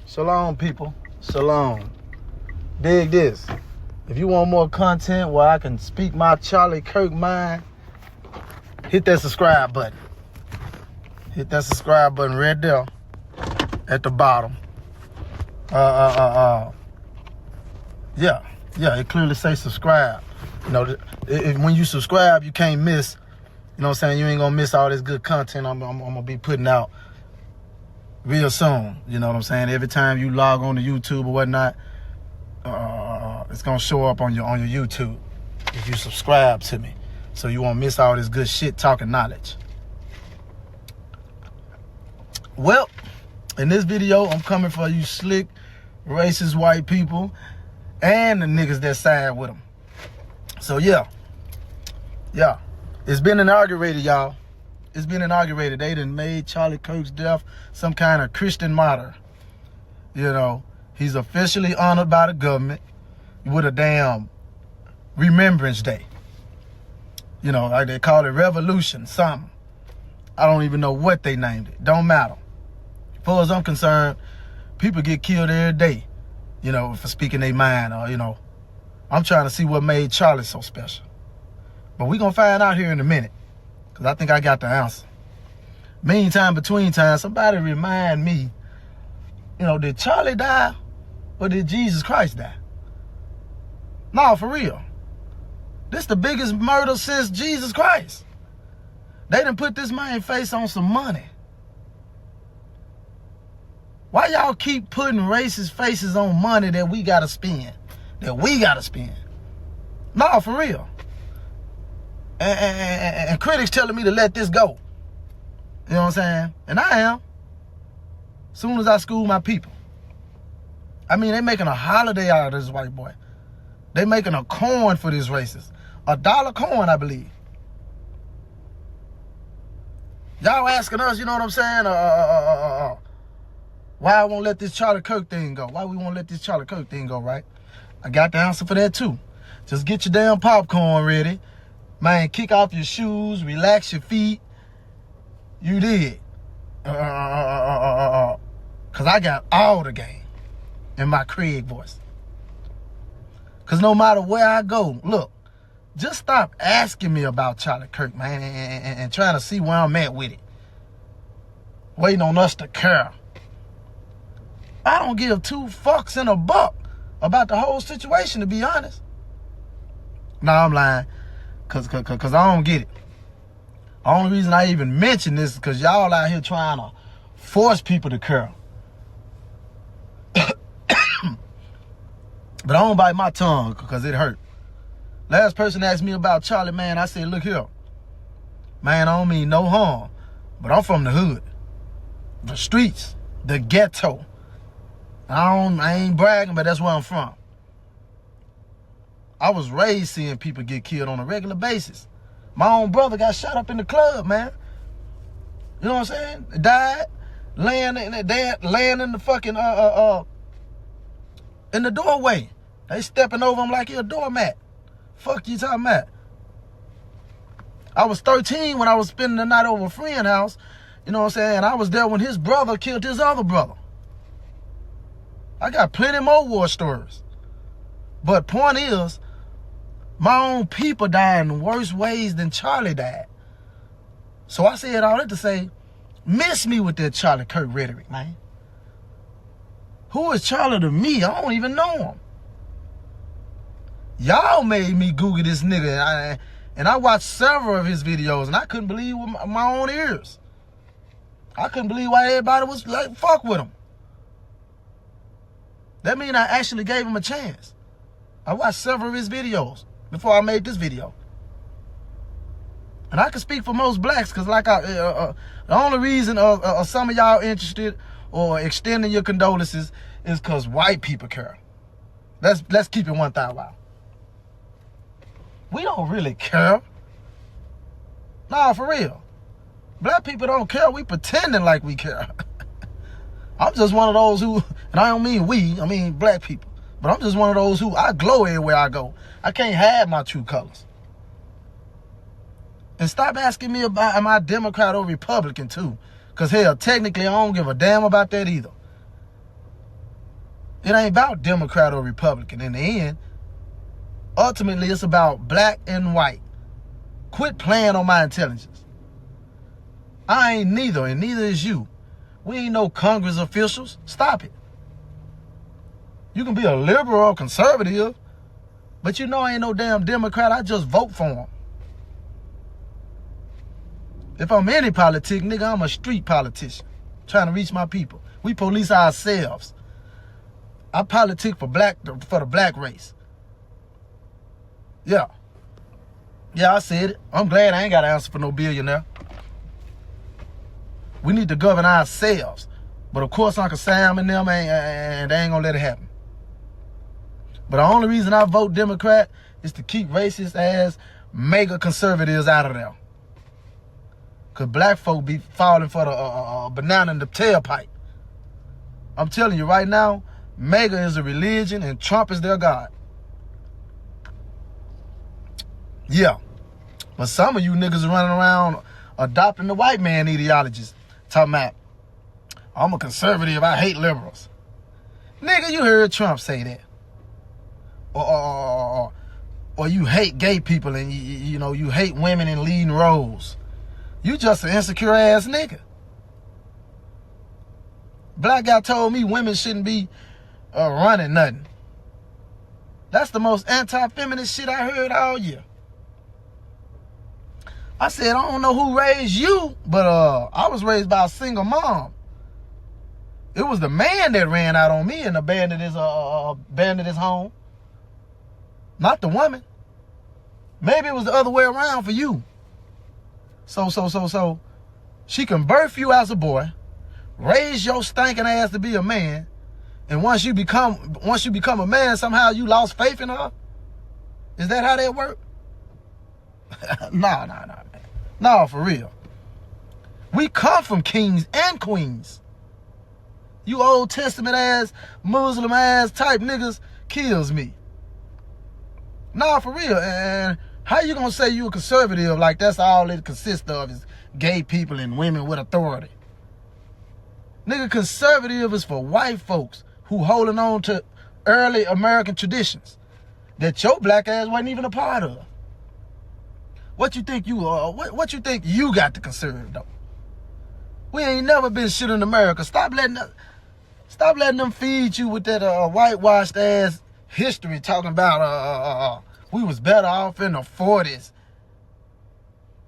Shalom, people. Shalom. Dig this. If you want more content where I can speak my Charlie Kirk mind, hit that subscribe button. Hit that subscribe button right there at the bottom. Yeah, it clearly says subscribe. You know, when you subscribe, you can't miss, you know what I'm saying? You ain't gonna miss all this good content I'm gonna be putting out real soon. You know what I'm saying? Every time you log on to YouTube or whatnot, it's gonna show up on your YouTube if you subscribe to me, so you won't miss all this good shit talking knowledge. Well, in this video, I'm coming for you slick, racist white people and the niggas that side with them. So yeah, it's been inaugurated, y'all. It's been inaugurated. They done made Charlie Kirk's death some kind of Christian martyr. You know, he's officially honored by the government with a damn Remembrance Day. You know, like they call it Revolution, something. I don't even know what they named it. Don't matter. As far as I'm concerned, people get killed every day, you know, for speaking their mind, or, you know. I'm trying to see what made Charlie so special. But we're going to find out here in a minute, because I think I got the answer. Meantime, between time, somebody remind me, you know, did Charlie die or did Jesus Christ die? No, for real. This the biggest murder since Jesus Christ. They done put this man's face on some money. Why y'all keep putting racist faces on money that we got to spend? No, for real. And critics telling me to let this go. You know what I'm saying? And I am. Soon as I school my people. I mean, they making a holiday out of this white boy. They making a coin for this racist. $1 coin, I believe. Y'all asking us, you know what I'm saying? Why I won't let this Charlie Kirk thing go? Why we won't let this Charlie Kirk thing go, right? I got the answer for that too. Just get your damn popcorn ready. Man, kick off your shoes, relax your feet. You did. Cause I got all the game in my Craig voice. Cause no matter where I go, look, just stop asking me about Charlie Kirk, man, and trying to see where I'm at with it. Waiting on us to care. I don't give two fucks in a buck about the whole situation, to be honest. No, I'm lying. Cause I don't get it. The only reason I even mention this is because y'all out here trying to force people to care. But I don't bite my tongue because it hurt. Last person asked me about Charlie, man, I said, look here. Man, I don't mean no harm, but I'm from the hood. The streets, the ghetto. I ain't bragging, but that's where I'm from. I was raised seeing people get killed on a regular basis. My own brother got shot up in the club, man. You know what I'm saying? Died, laying in the fucking in the doorway. They stepping over him like he a doormat. Fuck you talking about? I was 13 when I was spending the night over a friend's house. You know what I'm saying? I was there when his brother killed his other brother. I got plenty more war stories. But point is, my own people died in worse ways than Charlie died. So I said all that to say, miss me with that Charlie Kirk rhetoric, man. Who is Charlie to me? I don't even know him. Y'all made me Google this nigga, and I watched several of his videos, and I couldn't believe my own ears. I couldn't believe why everybody was like, fuck with him. That means I actually gave him a chance. I watched several of his videos before I made this video. And I can speak for most blacks, because like the only reason some of y'all interested or extending your condolences is because white people care. Let's keep it 1,000 out. We don't really care. Nah, for real. Black people don't care. We pretending like we care. I'm just one of those who, and I don't mean we, I mean black people. But I'm just one of those who, I glow everywhere I go. I can't hide my true colors. And stop asking me about, am I Democrat or Republican too? Because hell, technically I don't give a damn about that either. It ain't about Democrat or Republican. In the end, ultimately, it's about black and white. Quit playing on my intelligence. I ain't neither, and neither is you. We ain't no Congress officials. Stop it. You can be a liberal or conservative, but you know I ain't no damn Democrat. I just vote for them. If I'm any politic, nigga, I'm a street politician trying to reach my people. We police ourselves. I politic for the black race. Yeah. Yeah, I said it. I'm glad I ain't got to answer for no billionaire. We need to govern ourselves. But of course, Uncle Sam and them, and they ain't gonna let it happen. But the only reason I vote Democrat is to keep racist ass mega conservatives out of there. Because black folk be falling for the banana in the tailpipe. I'm telling you right now, mega is a religion and Trump is their God. Yeah. But some of you niggas are running around adopting the white man ideologies. Talking about, I'm a conservative, I hate liberals. Nigga, you heard Trump say that. Or you hate gay people and you know you hate women in leading roles. You just an insecure ass nigga. Black guy told me women shouldn't be running nothing. That's the most anti-feminist shit I heard all year. I said, I don't know who raised you, but I was raised by a single mom. It was the man that ran out on me and abandoned his home. Not the woman. Maybe it was the other way around for you. So she can birth you as a boy, raise your stinking ass to be a man, and once you become a man, somehow you lost faith in her? Is that how that work? Nah, man. No, for real. We come from kings and queens. You Old Testament ass, Muslim ass type niggas kills me. Nah, for real. And how you gonna say you a conservative like that's all it consists of is gay people and women with authority? Nigga, conservative is for white folks who holding on to early American traditions that your black ass wasn't even a part of. What you think you are? What you think you got to conserve though? We ain't never been shit in America. Stop letting them feed you with that whitewashed ass history talking about we was better off in the 40s.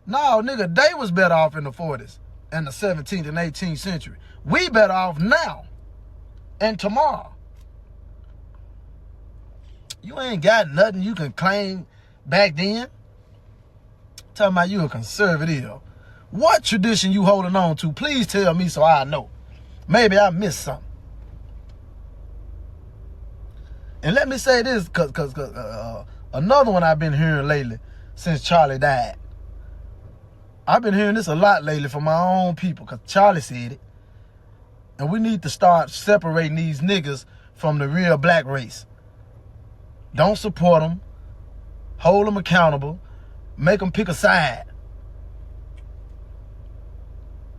No, nigga, they was better off in the 40s and the 17th and 18th century. We better off now and tomorrow. You ain't got nothing you can claim back then. Talking about you a conservative. What tradition you holding on to? Please tell me so I know. Maybe I missed something. And let me say this, cause another one I've been hearing lately since Charlie died. I've been hearing this a lot lately from my own people, cause Charlie said it. And we need to start separating these niggas from the real black race. Don't support them. Hold them accountable. Make them pick a side.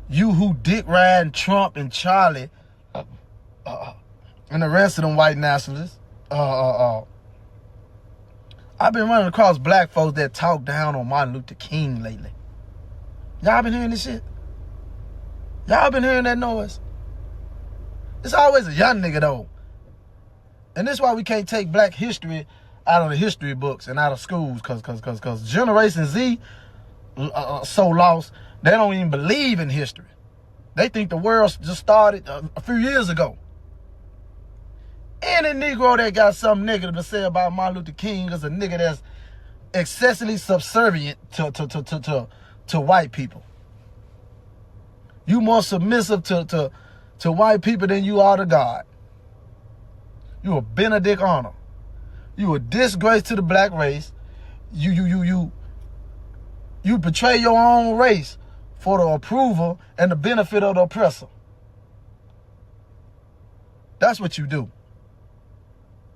You who dick riding Trump and Charlie and the rest of them white nationalists. I've been running across black folks that talk down on Martin Luther King lately. Y'all been hearing this shit? Y'all been hearing that noise? It's always a young nigga though. And this is why we can't take black history out of the history books and out of schools, cause Generation Z so lost, they don't even believe in history. They think the world just started a few years ago. Any Negro that got something negative to say about Martin Luther King is a nigga that's excessively subservient to white people. You more submissive to white people than you are to God. You a Benedict Arnold. You a disgrace to the black race. You betray your own race for the approval and the benefit of the oppressor. That's what you do.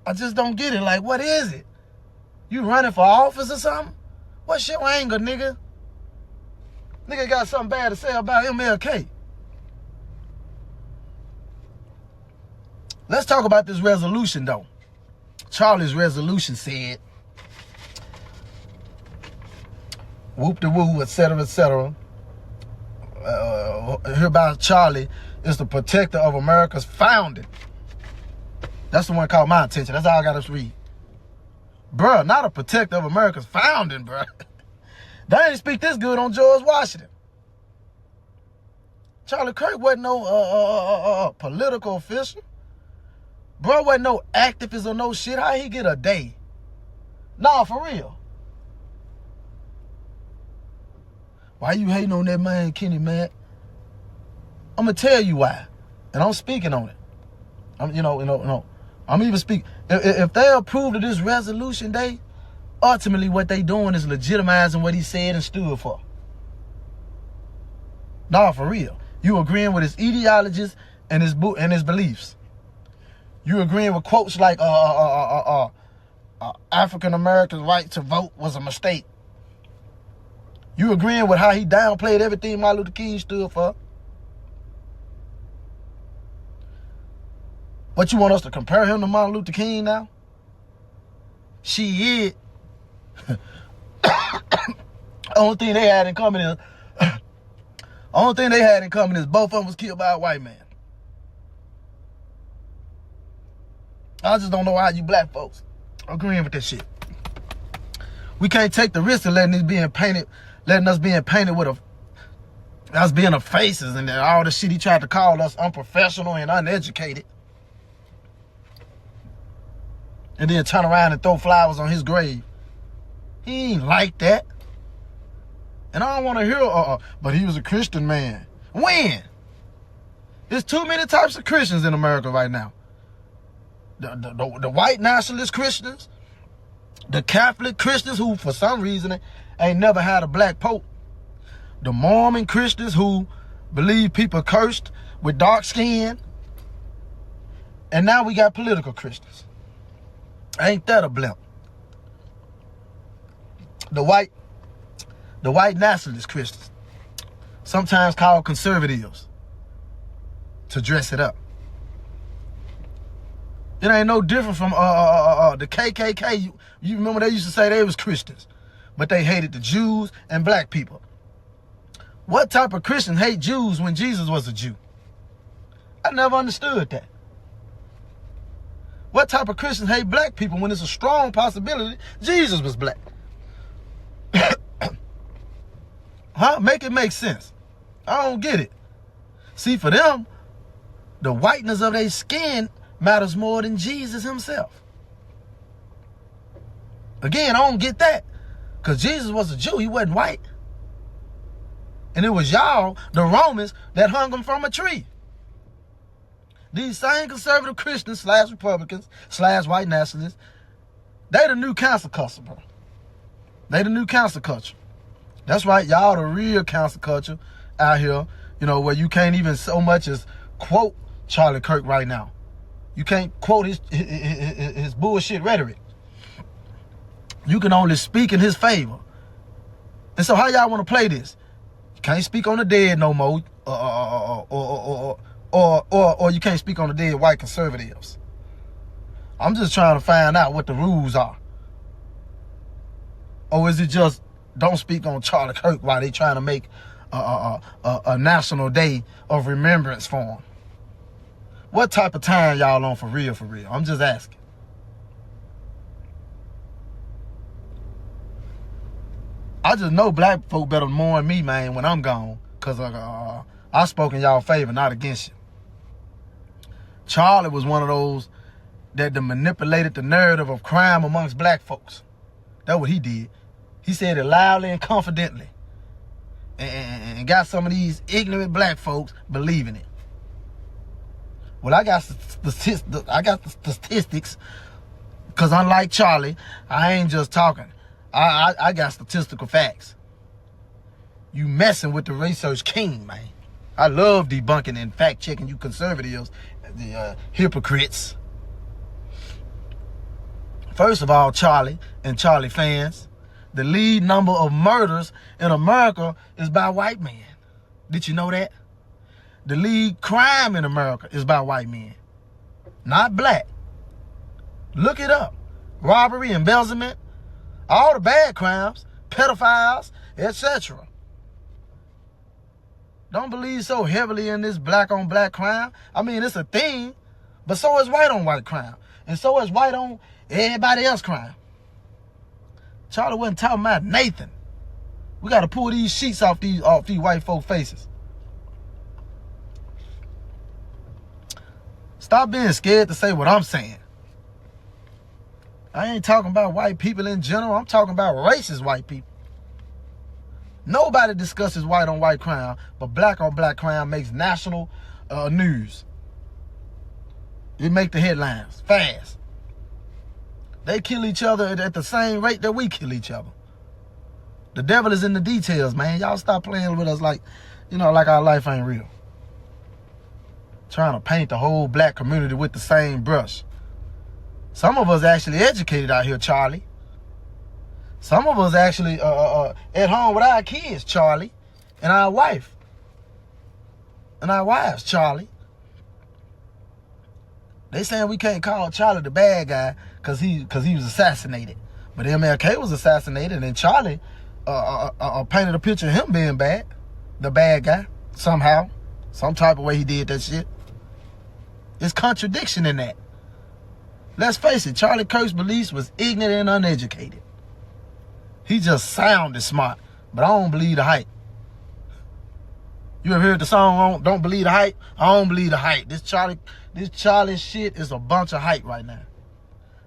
I just don't get it. Like, what is it? You running for office or something? What's your anger, nigga? Nigga got something bad to say about MLK. Let's talk about this resolution, though. Charlie's resolution said, whoop-de-woo, etc., etc. Hereby Charlie is the protector of America's founding. That's the one that caught my attention. That's all I got to read. Bruh, not a protector of America's founding, bruh. They ain't speak this good on George Washington. Charlie Kirk wasn't no political official. Bro wasn't no activist or no shit. How he get a day? Nah, for real. Why you hating on that man, Kenny, man? I'm going to tell you why. And I'm speaking on it. I'm even speaking. If they approve of this resolution day, ultimately what they doing is legitimizing what he said and stood for. Nah, for real. You agreeing with his ideologies and his beliefs. You agreeing with quotes like African Americans' right to vote was a mistake. You agreeing with how he downplayed everything Martin Luther King stood for. But you want us to compare him to Martin Luther King now? Shit. Only thing they had in common is both of them was killed by a white man. I just don't know how you black folks agreeing with this shit. We can't take the risk of letting us being painted with us being the faces and all the shit he tried to call us unprofessional and uneducated. And then turn around and throw flowers on his grave. He ain't like that. And I don't want to hear, but he was a Christian man. When? There's too many types of Christians in America right now. The white nationalist Christians, the Catholic Christians who for some reason ain't never had a black pope, the Mormon Christians who believe people cursed with dark skin, and now we got political Christians. Ain't that a blimp? The white nationalist Christians, sometimes called conservatives, to dress it up. It ain't no different from the KKK. You remember they used to say they was Christians, but they hated the Jews and black people. What type of Christians hate Jews when Jesus was a Jew? I never understood that. What type of Christians hate black people when it's a strong possibility Jesus was black? Huh? Make it make sense. I don't get it. See, for them, the whiteness of their skin matters more than Jesus himself. Again, I don't get that. Because Jesus was a Jew. He wasn't white. And it was y'all, the Romans, that hung him from a tree. These same conservative Christians / Republicans / white nationalists, they the new cancel culture, bro. They the new cancel culture. That's right, y'all the real cancel culture out here, where you can't even so much as quote Charlie Kirk right now. You can't quote his bullshit rhetoric. You can only speak in his favor. And so how y'all want to play this? You can't speak on the dead no more, or you can't speak on the dead white conservatives. I'm just trying to find out what the rules are. Or is it just don't speak on Charlie Kirk while they trying to make a national day of remembrance for him? What type of time y'all on for real, for real? I'm just asking. I just know black folk better mourn me, man, when I'm gone. Because I spoke in y'all favor, not against you. Charlie was one of those that manipulated the narrative of crime amongst black folks. That's what he did. He said it loudly and confidently. And got some of these ignorant black folks believing it. Well, I got the statistics, because unlike Charlie, I ain't just talking. I got statistical facts. You messing with the research king, man. I love debunking and fact-checking you conservatives, the hypocrites. First of all, Charlie and Charlie fans, the lead number of murders in America is by white men. Did you know that? The lead crime in America is by white men. not black. Look it up. Robbery, embezzlement, all the bad crimes, pedophiles, etc. Don't believe so heavily in this black on black crime. I mean, it's a thing, but so is white on white crime. And so is white on everybody else crime. Charlie wasn't talking about Nathan. We got to pull these sheets off these white folk faces. Stop being scared to say what I'm saying. I ain't talking about white people in general. I'm talking about racist white people. Nobody discusses white on white crime, but black on black crime makes national news. It make the headlines fast. They kill each other at the same rate that we kill each other. The devil is in the details, man. Y'all stop playing with us like our life ain't real. Trying to paint the whole black community with the same brush. Some of us actually educated out here, Charlie. Some of us actually at home with our kids, Charlie, and our wife. And our wives, Charlie. They saying we can't call Charlie the bad guy because he was assassinated. But MLK was assassinated, and Charlie painted a picture of him being bad, the bad guy, somehow. Some type of way he did that shit. There's contradiction in that. Let's face it, Charlie Kirk's beliefs was ignorant and uneducated. He just sounded smart, but I don't believe the hype. You ever heard the song, Don't Believe the Hype? I don't believe the hype. This Charlie shit is a bunch of hype right now.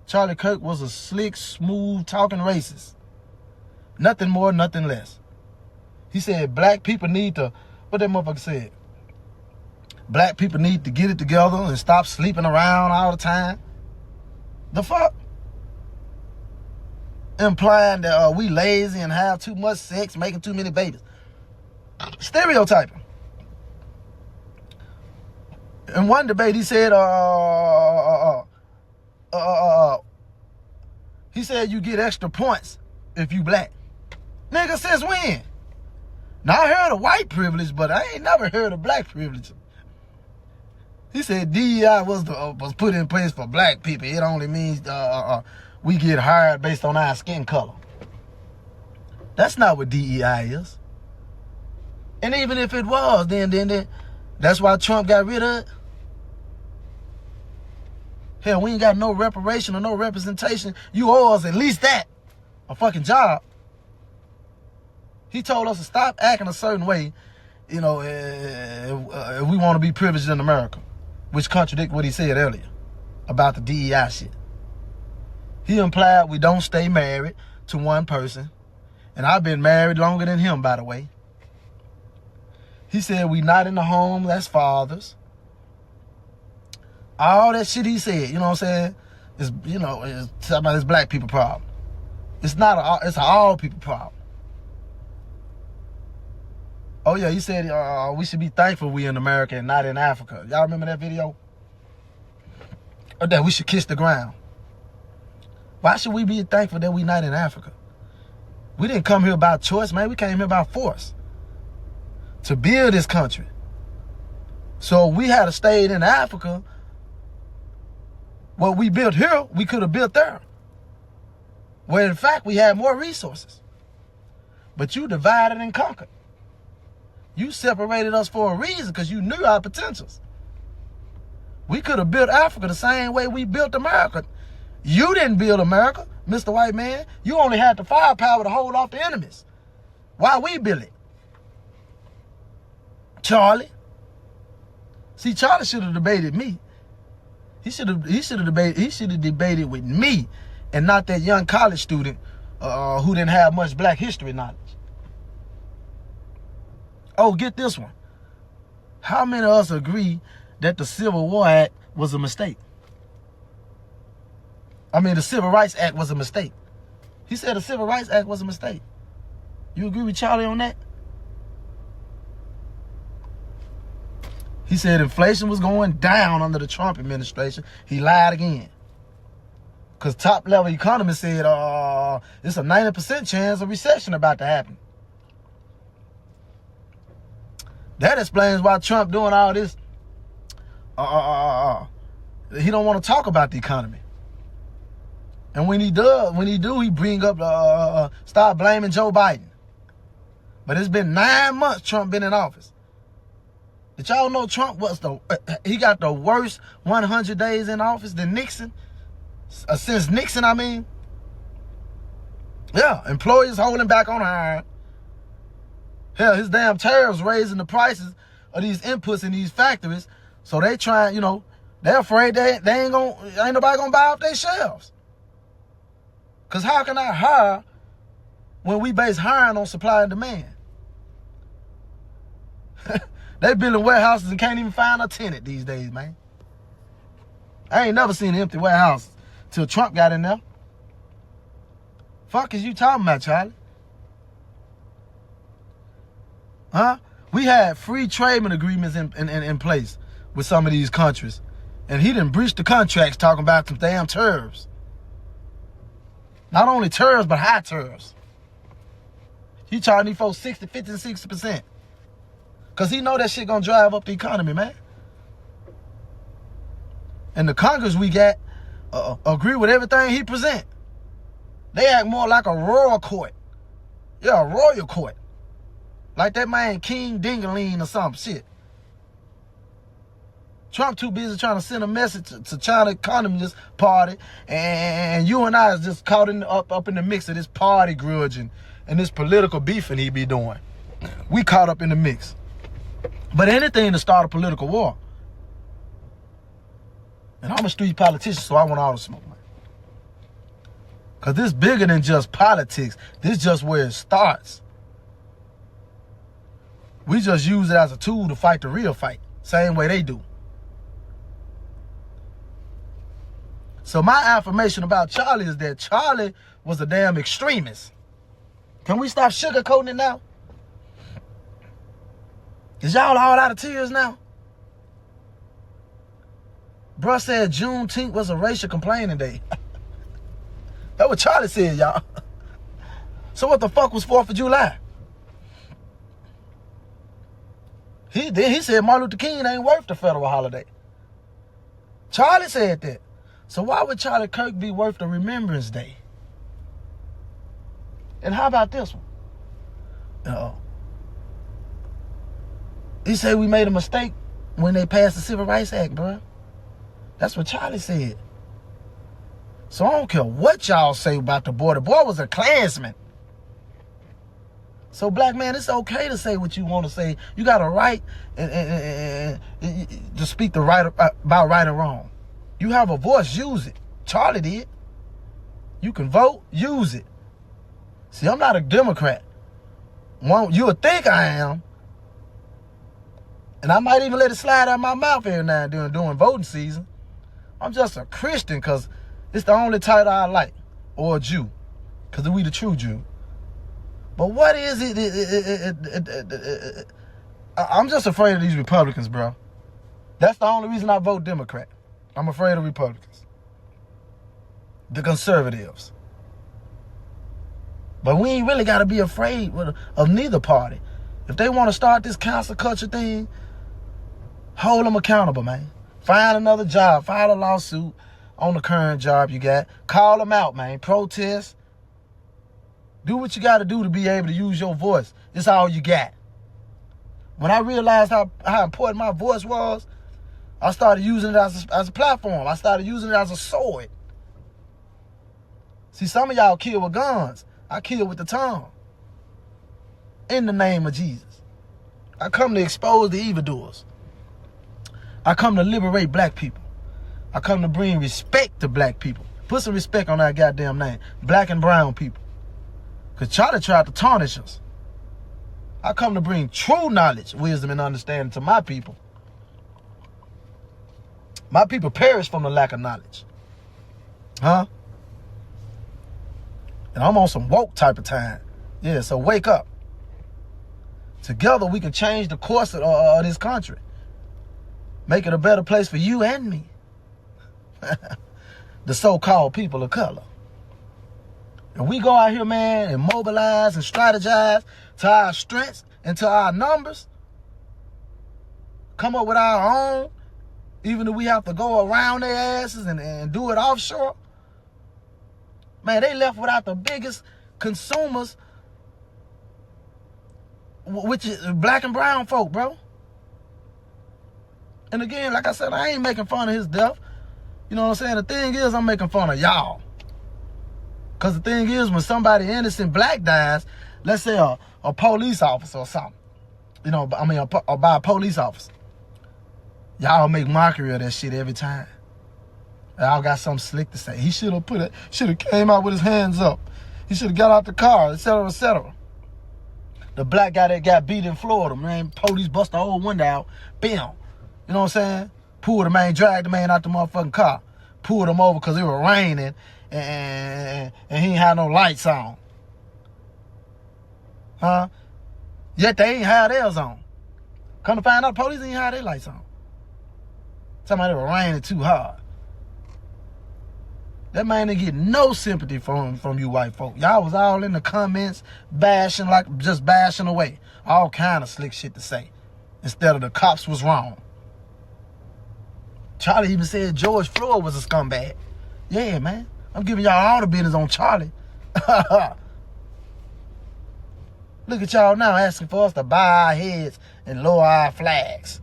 Charlie Kirk was a slick, smooth, talking racist. Nothing more, nothing less. He said black people need to, what that motherfucker said? Black people need to get it together and stop sleeping around all the time. The fuck? Implying that we lazy and have too much sex, making too many babies. Stereotyping. In one debate, he said, he said you get extra points if you black. Nigga, since when? Now, I heard of white privilege, but I ain't never heard of black privilege. He said DEI was put in place for black people. It only means we get hired based on our skin color. That's not what DEI is. And even if it was, then that's why Trump got rid of it. Hell, we ain't got no reparation or no representation. You owe us at least that. A fucking job. He told us to stop acting a certain way, if we want to be privileged in America. Which contradicts what he said earlier about the DEI shit. He implied we don't stay married to one person. And I've been married longer than him, by the way. He said we not in the home as fathers. All that shit he said, you know what I'm saying? It's talking about this black people problem. It's not it's an all people problem. Oh yeah, he said we should be thankful we in America and not in Africa. Y'all remember that video? Or that we should kiss the ground. Why should we be thankful that we not in Africa? We didn't come here by choice, man. We came here by force to build this country. So we had to stay in Africa. What we built here, we could have built there. Where in fact we had more resources. But you divided and conquered. You separated us for a reason because you knew our potentials. We could have built Africa the same way we built America. You didn't build America, Mr. White Man. You only had the firepower to hold off the enemies. Why we built it? Charlie. See, Charlie should have debated me. He should have debated with me and not that young college student who didn't have much black history knowledge. Oh, get this one. How many of us agree that the Civil War Act was a mistake? I mean, the Civil Rights Act was a mistake. He said the Civil Rights Act was a mistake. You agree with Charlie on that? He said inflation was going down under the Trump administration. He lied again. Because top-level economists said it's a 90% chance of recession about to happen. That explains why Trump doing all this He don't want to talk about the economy. And when he do, he bring up, start blaming Joe Biden. But it's been 9 months Trump been in office. Did y'all know Trump he got the worst 100 days in office than Nixon? Since Nixon, I mean. Yeah, employers holding back on hiring. Hell, his damn tariffs raising the prices of these inputs in these factories. So they trying, they're afraid ain't nobody gonna buy off their shelves. Cause how can I hire when we base hiring on supply and demand? They building warehouses and can't even find a tenant these days, man. I ain't never seen an empty warehouse till Trump got in there. Fuck is you talking about, Charlie? Huh? We had free trade agreements in place with some of these countries. And he done breached the contracts talking about some damn tariffs. Not only tariffs, but high tariffs. He charging these folks 50, 60%. Because he know that shit gonna drive up the economy, man. And the Congress we got agree with everything he present. They act more like a royal court. Yeah, a royal court. Like that man King Dingaling or some shit. Trump too busy trying to send a message to China Communist Party, and you and I is just caught up in the mix of this party grudge and this political beefing he be doing. We caught up in the mix. But anything to start a political war. And I'm a street politician, so I want all the smoke, man. Because this bigger than just politics. This just where it starts. We just use it as a tool to fight the real fight. Same way they do. So my affirmation about Charlie is that Charlie was a damn extremist. Can we stop sugarcoating it now? Is y'all all out of tears now? Bruh said Juneteenth was a racial complaining day. That's what Charlie said, y'all. So what the fuck was 4th of July? He said Martin Luther King ain't worth the federal holiday. Charlie said that. So why would Charlie Kirk be worth the Remembrance Day? And how about this one? He said we made a mistake when they passed the Civil Rights Act, bro. That's what Charlie said. So I don't care what y'all say about the boy. The boy was a Klansman. So black man, it's okay to say what you want to say. You got a right to speak the right about right and wrong. You have a voice, use it. Charlie did. You can vote, use it. See, I'm not a Democrat. You would think I am. And I might even let it slide out of my mouth every now and then during voting season. I'm just a Christian because it's the only title I like. Or a Jew. Because we the true Jew. But what is it? I'm just afraid of these Republicans, bro. That's the only reason I vote Democrat. I'm afraid of Republicans. The conservatives. But we ain't really got to be afraid of neither party. If they want to start this cancel culture thing, hold them accountable, man. Find another job. File a lawsuit on the current job you got. Call them out, man. Protest. Do what you got to do to be able to use your voice. It's all you got. When I realized how important my voice was, I started using it as a platform. I started using it as a sword. See, some of y'all kill with guns. I kill with the tongue. In the name of Jesus. I come to expose the evildoers. I come to liberate black people. I come to bring respect to black people. Put some respect on that goddamn name. Black and brown people. Because Charlie tried to tarnish us. I come to bring true knowledge, wisdom, and understanding to my people. My people perish from the lack of knowledge. Huh? And I'm on some woke type of time. Yeah, so wake up. Together we can change the course of this country. Make it a better place for you and me. The so-called people of color. And we go out here, man, and mobilize and strategize to our strengths and to our numbers. Come up with our own Even if we have to go around their asses and do it offshore. Man, they left without the biggest consumers, which is black and brown folk, bro. And again, like I said, I ain't making fun of his death. You know what I'm saying? The thing is, I'm making fun of y'all. Because the thing is, when somebody innocent black dies, let's say a police officer or something, you know, I mean, or by a police officer, y'all make mockery of that shit every time. Y'all got something slick to say. He should have came out with his hands up. He should have got out the car, etc., etc. The black guy that got beat in Florida, man, police bust the whole window out, bam. You know what I'm saying? Pulled the man, dragged the man out the motherfucking car. Pulled him over because it was raining and he ain't had no lights on. Huh? Yet they ain't had theirs on. Come to find out, the police ain't had their lights on. Somebody was raining too hard. That man didn't get no sympathy from you white folk. Y'all was all in the comments bashing, like just bashing away. All kind of slick shit to say. Instead of the cops was wrong. Charlie even said George Floyd was a scumbag. Yeah, man. I'm giving y'all all the business on Charlie. Look at y'all now asking for us to bow our heads and lower our flags.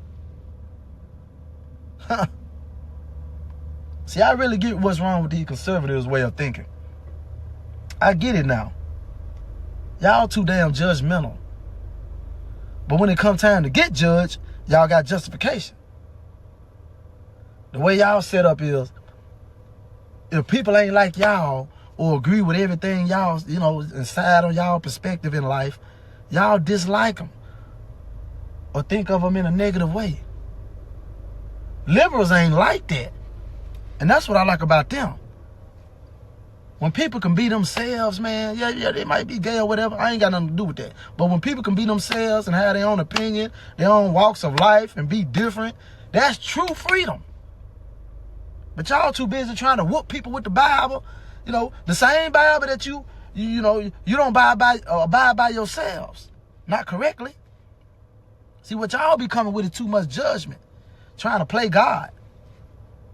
See, I really get what's wrong with these conservatives' way of thinking. I get it now. Y'all too damn judgmental. But when it comes time to get judged, y'all got justification. The way y'all set up is, if people ain't like y'all or agree with everything y'all, you know, inside of y'all perspective in life, y'all dislike them or think of them in a negative way. Liberals ain't like that. And that's what I like about them. When people can be themselves, man, yeah, they might be gay or whatever. I ain't got nothing to do with that. But when people can be themselves and have their own opinion, their own walks of life and be different, that's true freedom. But y'all too busy trying to whoop people with the Bible. You know, the same Bible that you don't abide by yourselves. Not correctly. See, what y'all be coming with is too much judgment. Trying to play God.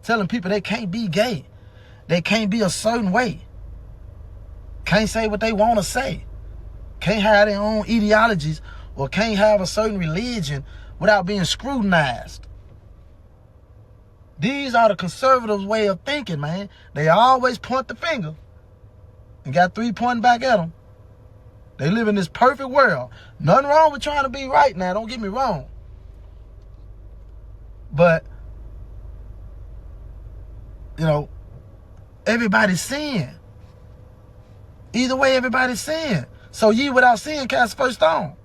Telling people they can't be gay. They can't be a certain way. Can't say what they want to say. Can't have their own ideologies or can't have a certain religion without being scrutinized. These are the conservatives' way of thinking, man. They always point the finger and got three pointing back at them. They live in this perfect world. Nothing wrong with trying to be right now. Don't get me wrong. But, you know, everybody's sin. Either way, everybody's sin. So ye without sin cast first stone.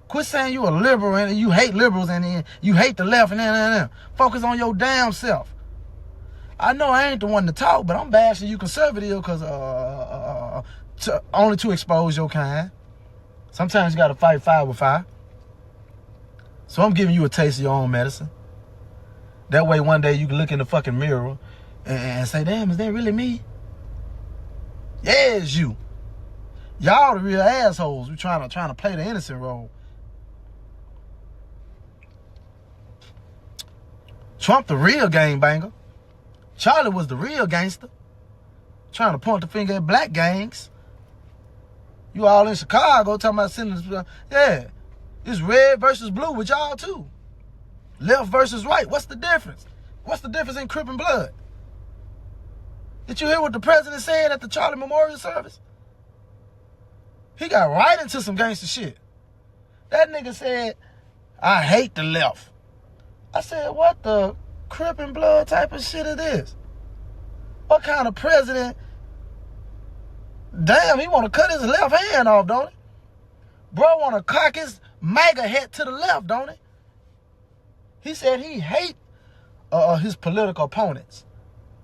Quit saying you a liberal and you hate liberals and you hate the left and focus on your damn self. I know I ain't the one to talk, but I'm bashing you conservative because only to expose your kind. Sometimes you got to fight fire with fire. So I'm giving you a taste of your own medicine. That way one day you can look in the fucking mirror and say, damn, is that really me? Yeah, it's you. Y'all the real assholes. We trying to play the innocent role. Trump the real gangbanger. Charlie was the real gangster. Trying to point the finger at black gangs. You all in Chicago talking about senators. Yeah, it's red versus blue with y'all too. Left versus right. What's the difference? What's the difference in Crip and Blood? Did you hear what the president said at the Charlie Memorial service? He got right into some gangster shit. That nigga said, I hate the left. I said, what the Crip and Blood type of shit is this? What kind of president? Damn, he want to cut his left hand off, don't he? Bro want to cock his MAGA hat to the left, don't he? He said he hate his political opponents.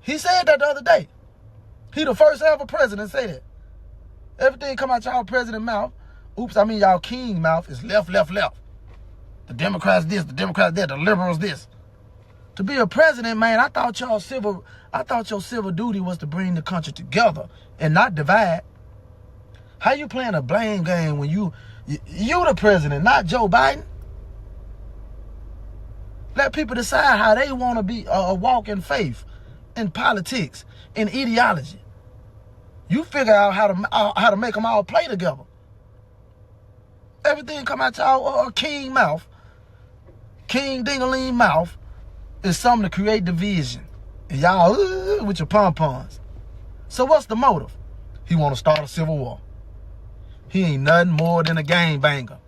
He said that the other day. He the first ever president to say that. Everything come out y'all president mouth, y'all king mouth is left, left, left. The Democrats this, the Democrats that, the liberals this. To be a president, man, I thought your civil duty was to bring the country together and not divide. How you playing a blame game when you the president, not Joe Biden? Let people decide how they want to be walk in faith, in politics, in ideology. You figure out how to make them all play together. Everything come out y'all king mouth, king ding-a-ling mouth, is something to create division. And y'all with your pom-poms. So what's the motive? He want to start a civil war. He ain't nothing more than a gangbanger.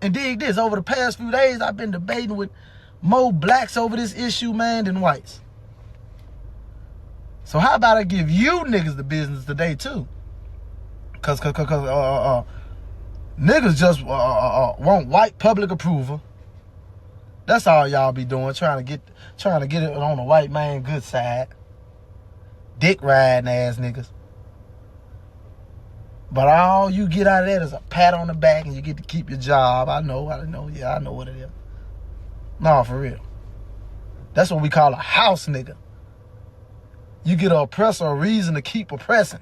And dig this, over the past few days, I've been debating with more blacks over this issue, man, than whites. So how about I give you niggas the business today, too? Cause niggas just want white public approval. That's all y'all be doing, trying to get it on the white man good side. Dick riding ass niggas. But all you get out of that is a pat on the back and you get to keep your job. I know, yeah, I know what it is. No, for real. That's what we call a house nigga. You get an oppressor a reason to keep oppressing.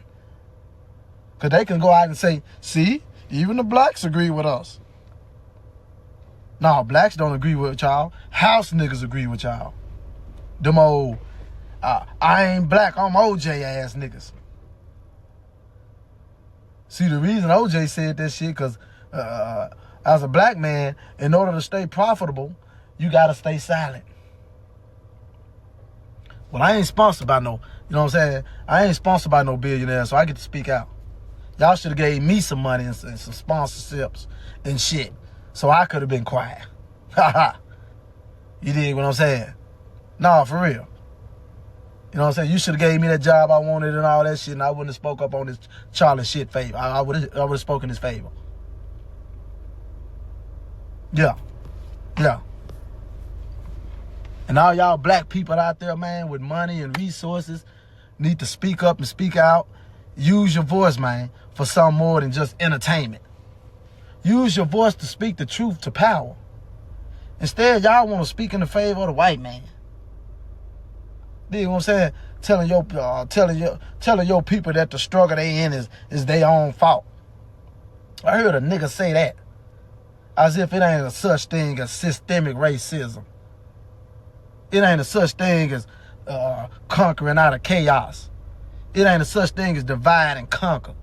Because they can go out and say, see, even the blacks agree with us. No, blacks don't agree with y'all. House niggas agree with y'all. Them old, I ain't black, I'm OJ ass niggas. See, the reason OJ said that shit, because as a black man, in order to stay profitable, you got to stay silent. Well, I ain't sponsored by no, you know what I'm saying? I ain't sponsored by no billionaire, so I get to speak out. Y'all should have gave me some money and some sponsorships and shit, so I could have been quiet. You dig what I'm saying? Nah, for real. You know what I'm saying? You should have gave me that job I wanted and all that shit, and I wouldn't have spoke up on this Charlie shit favor. I would have spoken his favor. Yeah. And all y'all black people out there, man, with money and resources, need to speak up and speak out. Use your voice, man, for something more than just entertainment. Use your voice to speak the truth to power. Instead, y'all want to speak in the favor of the white man. You know what I'm saying? Telling your people that the struggle they in is their own fault. I heard a nigga say that. As if it ain't a such thing as systemic racism. It ain't a such thing as conquering out of chaos. It ain't a such thing as divide and conquer.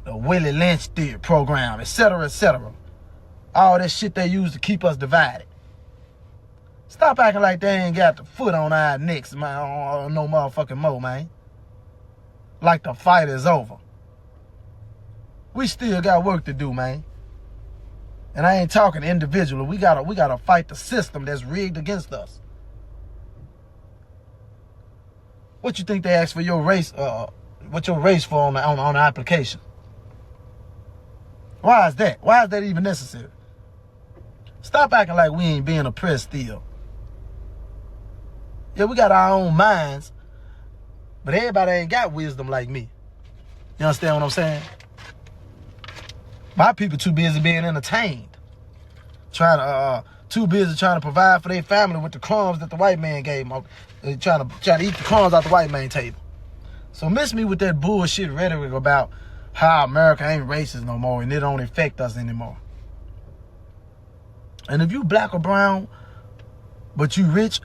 The Willie Lynch theory program, etc., etc. All that shit they use to keep us divided. Stop acting like they ain't got the foot on our necks, man, no motherfucking more, man. Like the fight is over. We still got work to do, man. And I ain't talking individually. We gotta fight the system that's rigged against us. What you think they asked for your race? What your race for on the application? Why is that? Why is that even necessary? Stop acting like we ain't being oppressed still. Yeah, we got our own minds, but everybody ain't got wisdom like me. You understand what I'm saying? My people too busy being entertained, too busy trying to provide for their family with the crumbs that the white man gave them. Trying to eat the crumbs out the white man table. So miss me with that bullshit rhetoric about how America ain't racist no more and it don't affect us anymore. And if you black or brown, but you rich,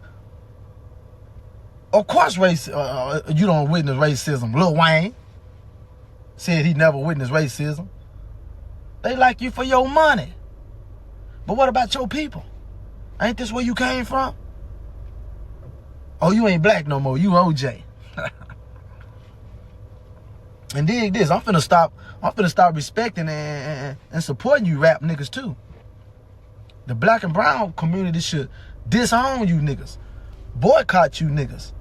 of course you don't witness racism. Lil Wayne said he never witnessed racism. They like you for your money. But what about your people? Ain't this where you came from? Oh, you ain't black no more. You OJ. And dig this. I'm finna start respecting and supporting you rap niggas too. The black and brown community should disown you niggas. Boycott you niggas.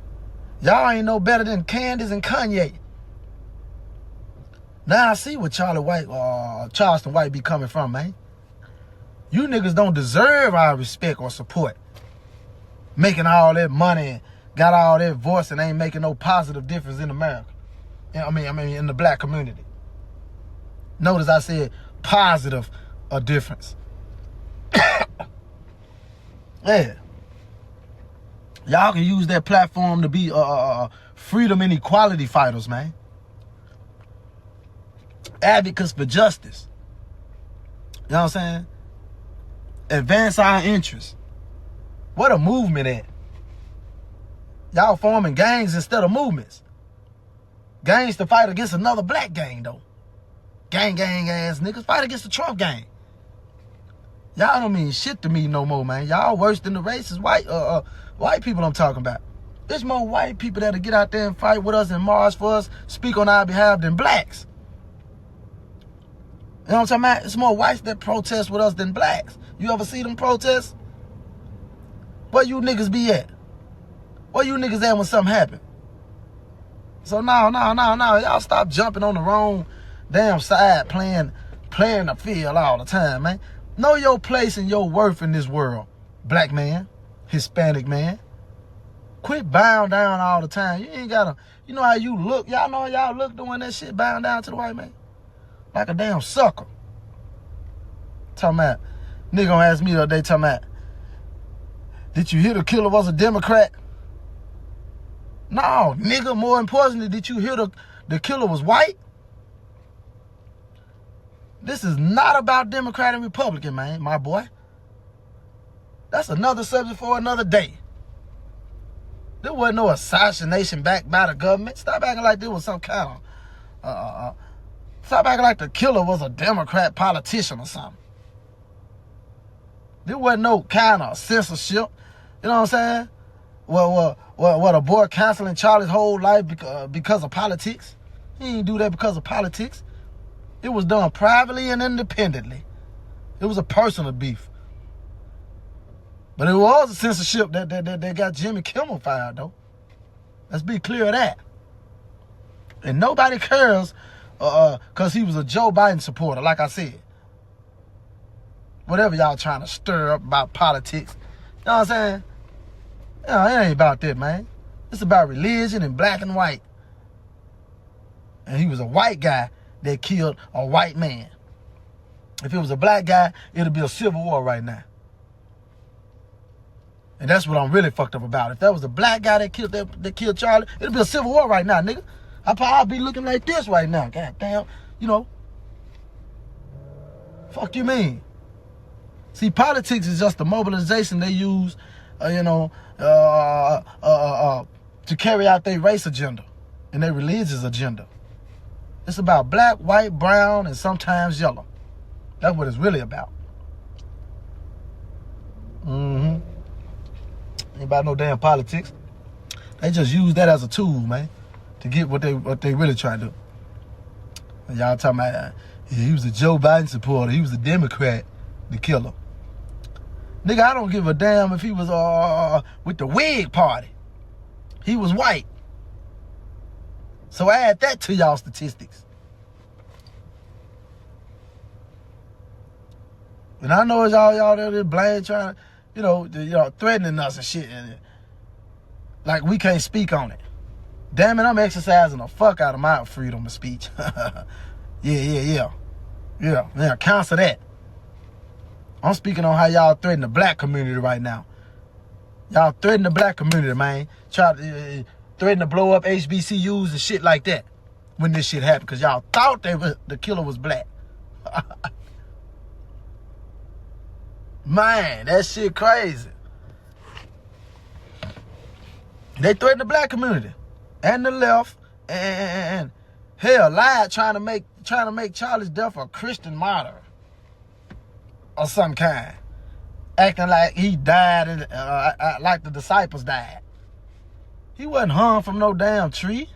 Y'all ain't no better than Candace and Kanye. Now I see where Charleston White be coming from, man. You niggas don't deserve our respect or support. Making all that money, got all that voice, and ain't making no positive difference in America. I mean, in the black community. Notice I said positive a difference. Yeah. Y'all can use that platform to be freedom and equality fighters, man. Advocates for justice. You know what I'm saying? advance our interests. What a movement at. Y'all forming gangs instead of movements. Gangs to fight against another black gang, though. Gang ass niggas. Fight against the Trump gang. Y'all don't mean shit to me no more, man. Y'all worse than the racist white people I'm talking about. There's more white people that'll get out there and fight with us and march for us, speak on our behalf than blacks. You know what I'm talking about? It's more whites that protest with us than blacks. You ever see them protests? Where you niggas be at? Where you niggas at when something happen? So no. Y'all stop jumping on the wrong damn side playing the field all the time, man. Know your place and your worth in this world. Black man, Hispanic man. Quit bowing down all the time. You ain't gotta, you know how you look. Y'all know how y'all look doing that shit, bowing down to the white man. Like a damn sucker. Talking about, nigga gonna ask me the other day, talking about, did you hear the killer was a Democrat? No, nigga, more importantly, did you hear the killer was white? This is not about Democrat and Republican, man, my boy. That's another subject for another day. There wasn't no assassination backed by the government. Stop acting like there was some kind of... stop acting like the killer was a Democrat politician or something. There wasn't no kind of censorship. You know what I'm saying? Well, a boy canceling Charlie's whole life because of politics. He didn't do that because of politics. It was done privately and independently. It was a personal beef. But it was a censorship that got Jimmy Kimmel fired, though. Let's be clear of that. And nobody cares because he was a Joe Biden supporter, like I said. Whatever y'all trying to stir up about politics. You know what I'm saying? No, it ain't about that, man. It's about religion and black and white. And he was a white guy that killed a white man. If it was a black guy, it'd be a civil war right now. And that's what I'm really fucked up about. If that was a black guy that killed Charlie, it'd be a civil war right now, nigga. I'll be looking like this right now. God damn, you know. Fuck you mean? See, politics is just the mobilization they use, to carry out their race agenda and their religious agenda. It's about black, white, brown, and sometimes yellow. That's what it's really about. Ain't about no damn politics. They just use that as a tool, man, to get what they really trying to do. And y'all talking about he was a Joe Biden supporter, he was a Democrat, the killer. Nigga, I don't give a damn if he was with the Whig party. He was white. So add that to y'all statistics. And I know it's y'all there blame trying to, threatening us and shit. Like we can't speak on it. Damn it, I'm exercising the fuck out of my freedom of speech. Yeah, cancel that. I'm speaking on how y'all threaten the black community right now. Y'all threaten the black community, man. Try to threaten to blow up HBCUs and shit like that when this shit happened, because y'all thought the killer was black. Man, that shit crazy. They threaten the black community and the left and hell lied trying to make Charlie's death a Christian martyr of some kind, acting like he died and like the disciples died. He wasn't hung from no damn tree.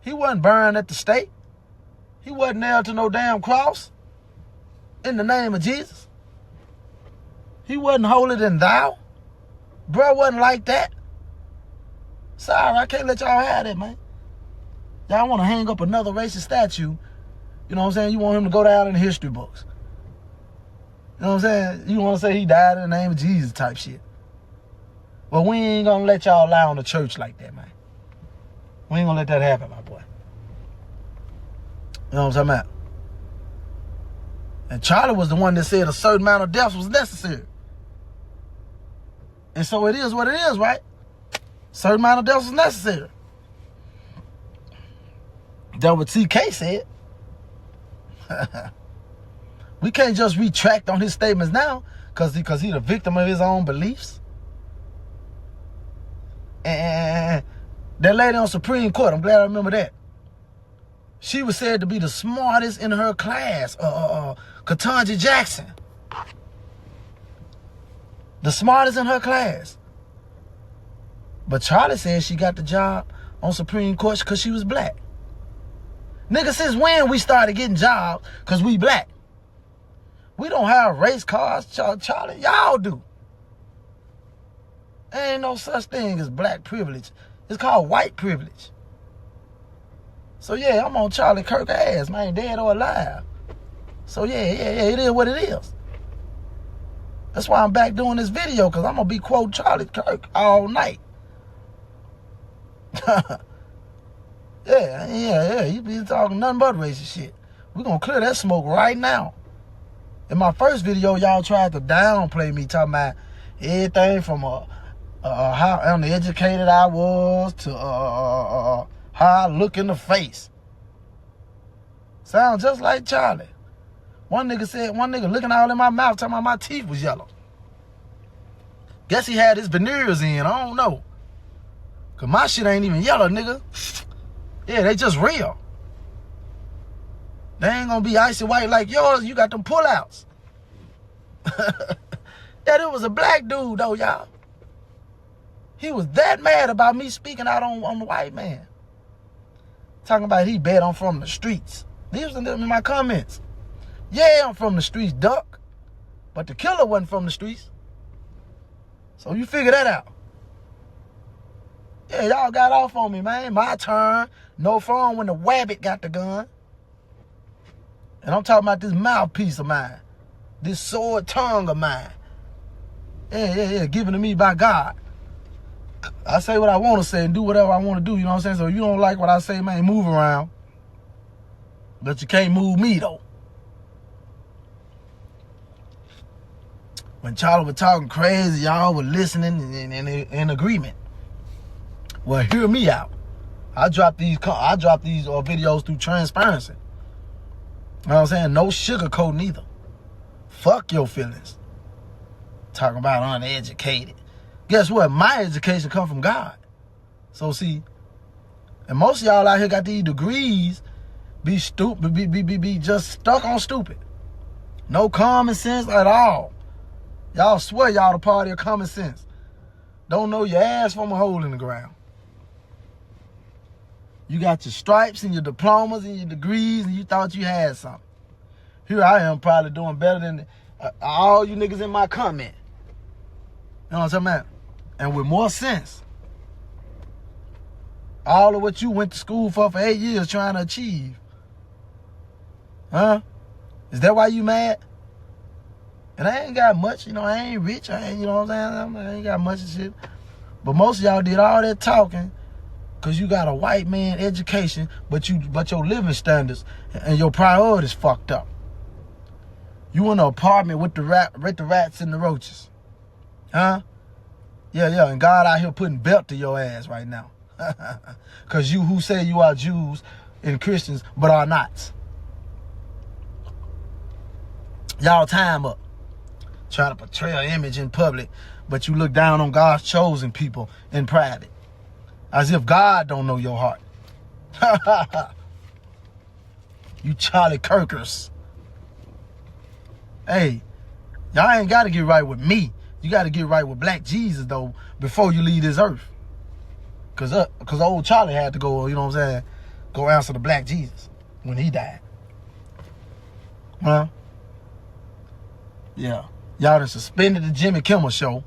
He wasn't burned at the stake. He wasn't nailed to no damn cross in the name of Jesus. He wasn't holier than thou. Bro wasn't like that. Sorry, I can't let y'all have that, man. Y'all want to hang up another racist statue. You know what I'm saying? You want him to go down in the history books. You know what I'm saying? You want to say he died in the name of Jesus type shit. Well, we ain't going to let y'all lie on the church like that, man. We ain't going to let that happen, my boy. You know what I'm talking about? And Charlie was the one that said a certain amount of deaths was necessary. And so it is what it is, right? Certain amount of deaths was necessary. That's what TK said. We can't just retract on his statements now because he the victim of his own beliefs. And that lady on Supreme Court, I'm glad I remember that. She was said to be the smartest in her class, Ketanji Jackson. The smartest in her class. But Charlie said she got the job on Supreme Court because she was black. Nigga, since when we started getting jobs because we black? We don't have race cars, Charlie. Y'all do. There ain't no such thing as black privilege. It's called white privilege. So yeah, I'm on Charlie Kirk ass, man, dead or alive. So yeah, it is what it is. That's why I'm back doing this video, because I'm going to be quoting Charlie Kirk all night. Yeah, you be talking nothing but racist shit. We're going to clear that smoke right now. In my first video, y'all tried to downplay me, talking about everything from how uneducated I was to how I look in the face. Sound just like Charlie. One nigga looking all in my mouth, talking about my teeth was yellow. Guess he had his veneers in, I don't know. Cause my shit ain't even yellow, nigga. Yeah, they just real. They ain't gonna be icy white like yours. You got them pullouts. Yeah, it was a black dude though, y'all. He was that mad about me speaking out on the white man. Talking about he bet I'm from the streets. These was in my comments. Yeah, I'm from the streets, duck. But the killer wasn't from the streets. So you figure that out. Yeah, y'all got off on me, man. My turn. No fun when the wabbit got the gun. And I'm talking about this mouthpiece of mine. This sword tongue of mine. Yeah, given to me by God. I say what I want to say and do whatever I want to do, you know what I'm saying? So if you don't like what I say, man, move around. But you can't move me, though. When Charlie was talking crazy, y'all were listening and in agreement. Well, hear me out. I drop these videos through transparency. You know what I'm saying? No sugarcoating either. Fuck your feelings. Talking about uneducated. Guess what? My education come from God. So see, and most of y'all out here got these degrees, be stupid, be just stuck on stupid. No common sense at all. Y'all swear y'all the party of common sense. Don't know your ass from a hole in the ground. You got your stripes and your diplomas and your degrees and you thought you had something. Here I am probably doing better than all you niggas in my comment. You know what I'm talking about? And with more sense. All of what you went to school for 8 years trying to achieve. Huh? Is that why you mad? And I ain't got much, you know, I ain't rich, I ain't, you know what I'm saying? I ain't got much of shit. But most of y'all did all that talking because you got a white man education, but your living standards and your priorities fucked up. You in an apartment with the rats and the roaches. Huh? Yeah, and God out here putting belt to your ass right now. Because you who say you are Jews and Christians, but are not. Y'all time up. Trying to portray an image in public, but you look down on God's chosen people in private. As if God don't know your heart. You Charlie Kirkers. Hey, y'all ain't got to get right with me. You got to get right with Black Jesus, though, before you leave this earth. Because old Charlie had to go, you know what I'm saying, go answer the Black Jesus when he died. Huh? Yeah. Y'all done suspended the Jimmy Kimmel show.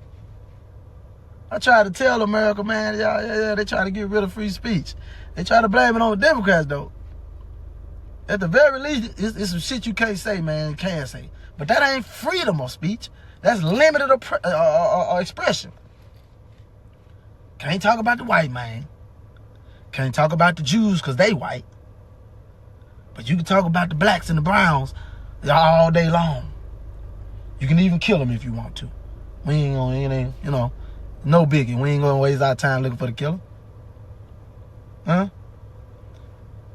I tried to tell America, man, yeah, they try to get rid of free speech. They try to blame it on the Democrats, though. At the very least, it's some shit you can't say, man, you can't say. But that ain't freedom of speech. That's limited expression. Can't talk about the white man. Can't talk about the Jews because they white. But you can talk about the blacks and the browns all day long. You can even kill them if you want to. We ain't gonna, you know, no biggie. We ain't gonna waste our time looking for the killer. Huh?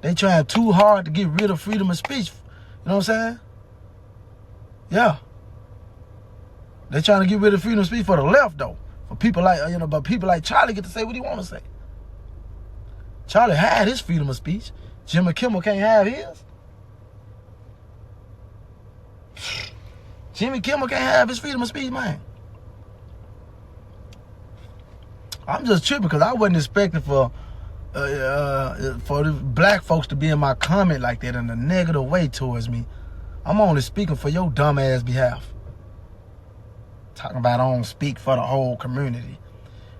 They trying too hard to get rid of freedom of speech. You know what I'm saying? Yeah. They're trying to get rid of freedom of speech for the left, though. For people like, but people like Charlie get to say what he want to say. Charlie had his freedom of speech. Jimmy Kimmel can't have his. Jimmy Kimmel can't have his freedom of speech, man. I'm just tripping because I wasn't expecting for the black folks to be in my comment like that in a negative way towards me. I'm only speaking for your dumb ass behalf. Talking about I don't speak for the whole community.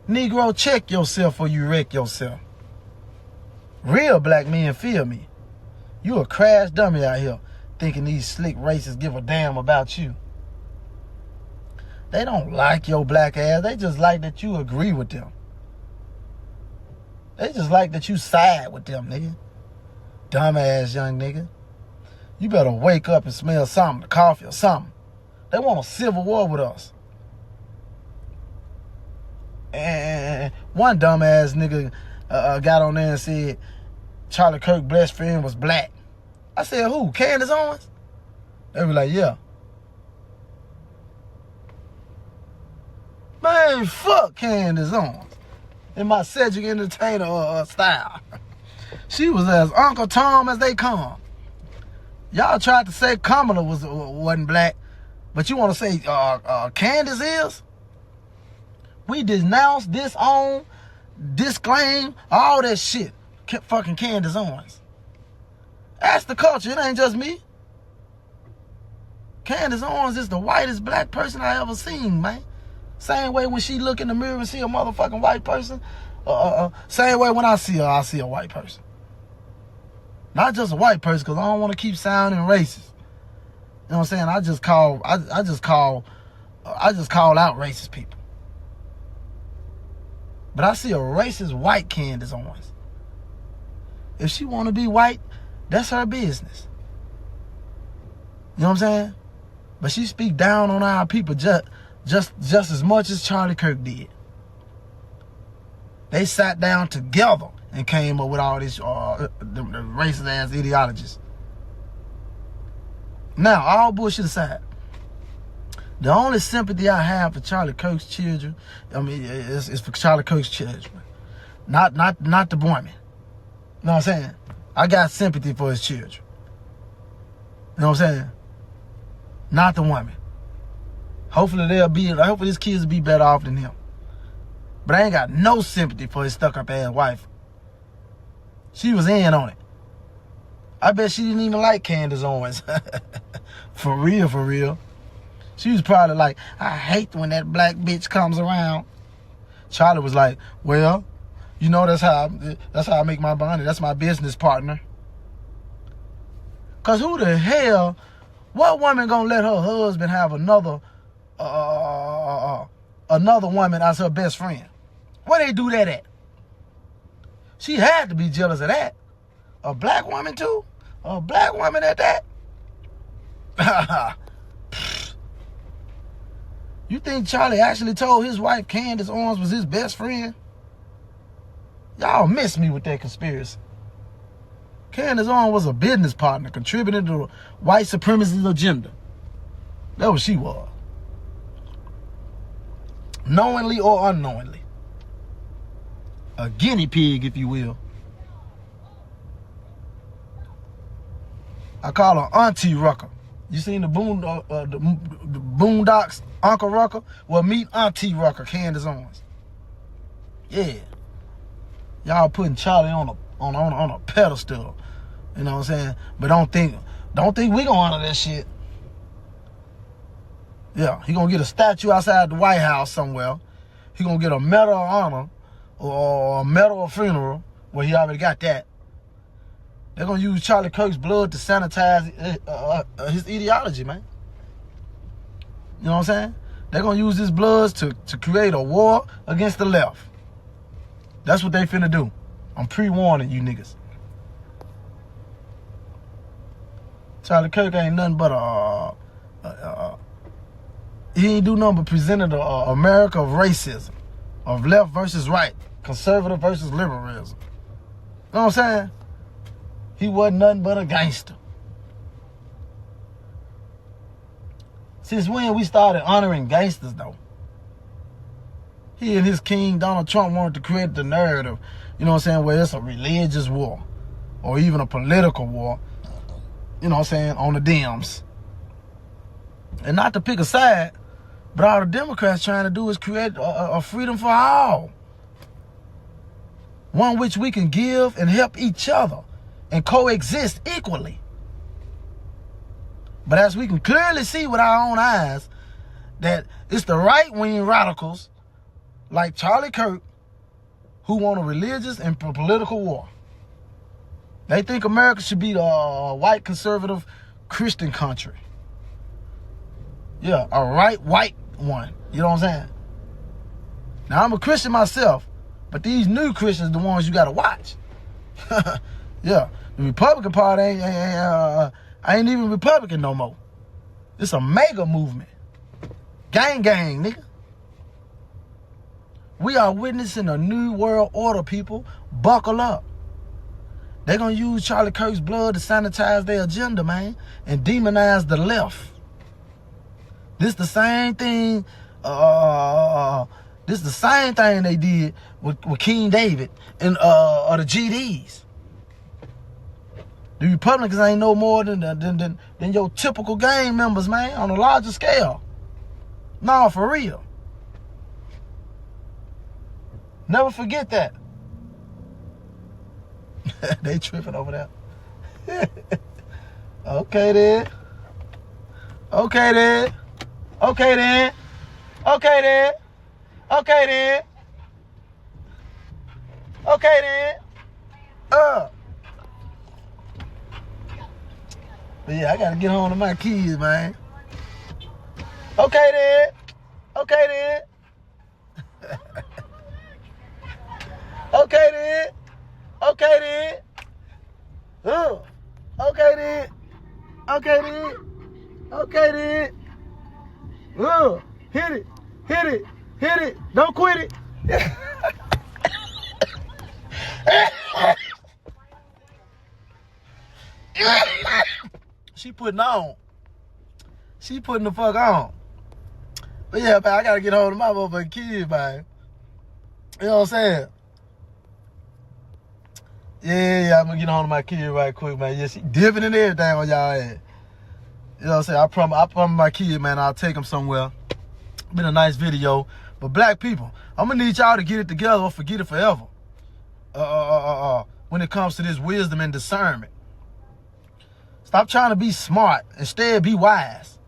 Negro, check yourself or you wreck yourself. Real black men feel me. You a crash dummy out here thinking these slick racists give a damn about you. They don't like your black ass. They just like that you agree with them. They just like that you side with them, nigga. Dumbass young nigga. You better wake up and smell something, the coffee or something. They want a civil war with us. And one dumbass nigga got on there and said Charlie Kirk's best friend was black. I said, who? Candace Owens? They were like, yeah. Man, fuck Candace Owens. In my Cedric Entertainer style. She was as Uncle Tom as they come. Y'all tried to say Kamala wasn't black, but you want to say Candace is? We denounce, disown, disclaim, all that shit. Fucking Candace Owens. That's the culture. It ain't just me. Candace Owens is the whitest black person I ever seen, man. Same way when she look in the mirror and see a motherfucking white person. Same way when I see her, I see a white person. Not just a white person, because I don't want to keep sounding racist. You know what I'm saying? I just call out racist people. But I see a racist white Candace Owens. If she want to be white, that's her business. You know what I'm saying? But she speak down on our people just as much as Charlie Kirk did. They sat down together and came up with all these the racist ass ideologies. Now, all bullshit aside, the only sympathy I have for Charlie Kirk's children, is for Charlie Kirk's children, not the women. You know what I'm saying? I got sympathy for his children. You know what I'm saying? Not the woman. Hopefully his kids will be better off than him. But I ain't got no sympathy for his stuck-up ass wife. She was in on it. I bet she didn't even like Candace Owens. For real. She was probably like, I hate when that black bitch comes around. Charlie was like, well, you know that's how I make my money. That's my business partner. Cause who the hell, what woman gonna let her husband have another woman as her best friend? Where they do that at? She had to be jealous of that. A black woman too? A black woman at that? You think Charlie actually told his wife Candace Owens was his best friend? Y'all miss me with that conspiracy. Candace Owens was a business partner contributing to the white supremacist agenda. That's what she was. Knowingly or unknowingly. A guinea pig, if you will. I call her Auntie Rucker. You seen the Boondocks, Uncle Rucker? Well, meet Auntie Rucker, Candace Owens. Yeah. Y'all putting Charlie on a pedestal. You know what I'm saying? But don't think we gonna honor that shit. Yeah, he gonna get a statue outside the White House somewhere. He gonna get a medal of honor or a medal of funeral. Well, he already got that. They're gonna use Charlie Kirk's blood to sanitize his ideology, man. You know what I'm saying? They're gonna use his blood to create a war against the left. That's what they finna do. I'm pre-warning you niggas. Charlie Kirk ain't nothing but he ain't do nothing but presented a America of racism, of left versus right, conservative versus liberalism. You know what I'm saying? He wasn't nothing but a gangster. Since when we started honoring gangsters, though? He and his king, Donald Trump, wanted to create the narrative, you know what I'm saying, where it's a religious war or even a political war, you know what I'm saying, on the Dems. And not to pick a side, but all the Democrats trying to do is create a freedom for all. One which we can give and help each other and coexist equally. But as we can clearly see with our own eyes, that it's the right-wing radicals like Charlie Kirk who want a religious and political war. They think America should be the white conservative Christian country. Yeah, a right white one. You know what I'm saying? Now, I'm a Christian myself, but these new Christians are the ones you got to watch. Yeah, the Republican Party ain't even Republican no more. It's a mega movement. Gang, nigga. We are witnessing a new world order, people. Buckle up. They're going to use Charlie Kirk's blood to sanitize their agenda, man, and demonize the left. This the same thing. This the same thing they did with King David and the GDs. The Republicans ain't no more than your typical gang members, man, on a larger scale. No, for real. Never forget that. They tripping over there. Okay then. Okay then. Okay then. Okay then. Okay then. Okay then. But yeah, I gotta get home to my kids, man. Okay then. Okay then. Okay then. Okay then. Okay then. Okay then. Okay then. Hit it. Hit it. Hit it. Don't quit it. She putting on. She putting the fuck on. But yeah, man, I gotta get hold of my motherfucking kids, man. You know what I'm saying? Yeah, I'm gonna get on to my kid right quick, man. Yeah, she dipping and everything on y'all ass. You know what I'm saying? I promise my kid, man, I'll take him somewhere. Been a nice video. But black people, I'm gonna need y'all to get it together or forget it forever. When it comes to this wisdom and discernment. Stop trying to be smart. Instead, be wise.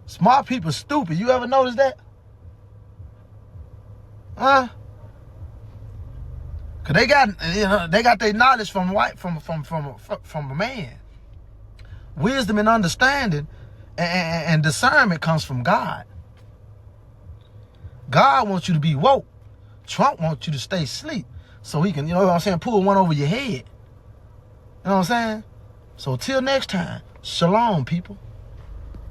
Smart people stupid. You ever notice that? Huh? Cause they got their knowledge from a man. Wisdom and understanding and discernment comes from God. God wants you to be woke. Trump wants you to stay asleep so he can, you know what I'm saying, pull one over your head. You know what I'm saying? So till next time, shalom, people.